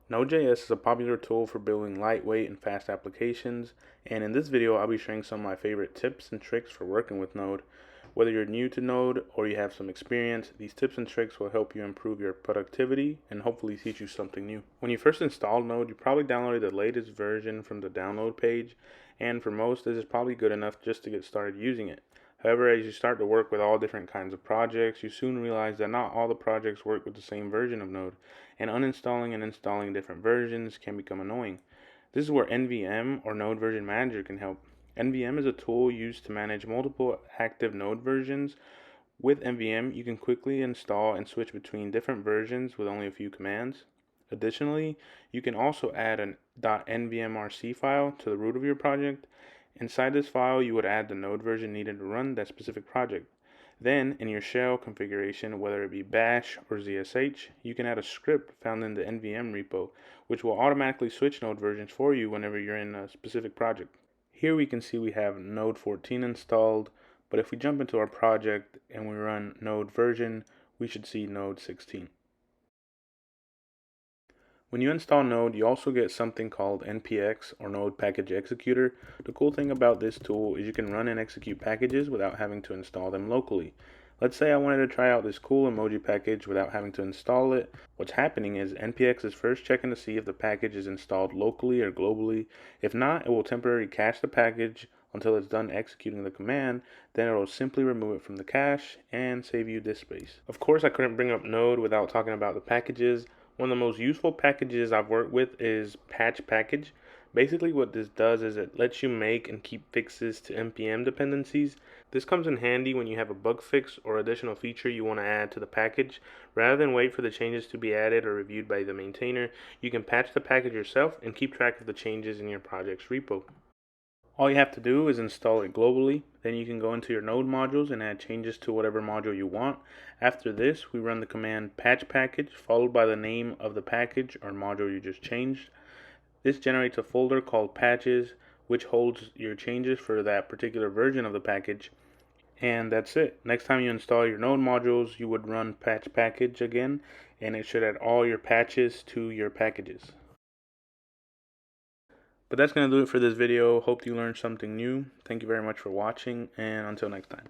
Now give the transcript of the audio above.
Node.js is a popular tool for building lightweight and fast applications, and in this video I'll be sharing some of my favorite tips and tricks for working with Node. Whether you're new to Node or you have some experience, these tips and tricks will help you improve your productivity and hopefully teach you something new. When you first installed Node, you probably downloaded the latest version from the download page, and for most this is probably good enough just to get started using it. However, as you start to work with all different kinds of projects, you soon realize that not all the projects work with the same version of Node, and uninstalling and installing different versions can become annoying. This is where NVM or Node Version Manager can help. NVM is a tool used to manage multiple active Node versions. With NVM, you can quickly install and switch between different versions with only a few commands. Additionally, you can also add an .nvmrc file to the root of your project. Inside this file, you would add the node version needed to run that specific project. Then, in your shell configuration, whether it be bash or zsh, you can add a script found in the nvm repo, which will automatically switch node versions for you whenever you're in a specific project. Here we can see we have node 14 installed, but if we jump into our project and we run node version, we should see node 16. When you install Node, you also get something called npx or Node Package Executor. The cool thing about this tool is you can run and execute packages without having to install them locally. Let's say I wanted to try out this cool emoji package without having to install it. What's happening is npx is first checking to see if the package is installed locally or globally. If not, it will temporarily cache the package until it's done executing the command. Then it will simply remove it from the cache and save you disk space. Of course, I couldn't bring up Node without talking about the packages. One of the most useful packages I've worked with is patch package. Basically what this does is it lets you make and keep fixes to npm dependencies. This comes in handy when you have a bug fix or additional feature you want to add to the package. Rather than wait for the changes to be added or reviewed by the maintainer, you can patch the package yourself and keep track of the changes in your project's repo. All you have to do is install it globally. Then you can go into your node modules and add changes to whatever module you want. After this, we run the command patch package followed by the name of the package or module you just changed. This generates a folder called patches, which holds your changes for that particular version of the package. And that's it. Next time you install your node modules, you would run patch package again, and it should add all your patches to your packages. But that's going to do it for this video. Hope you learned something new. Thank you very much for watching, and until next time.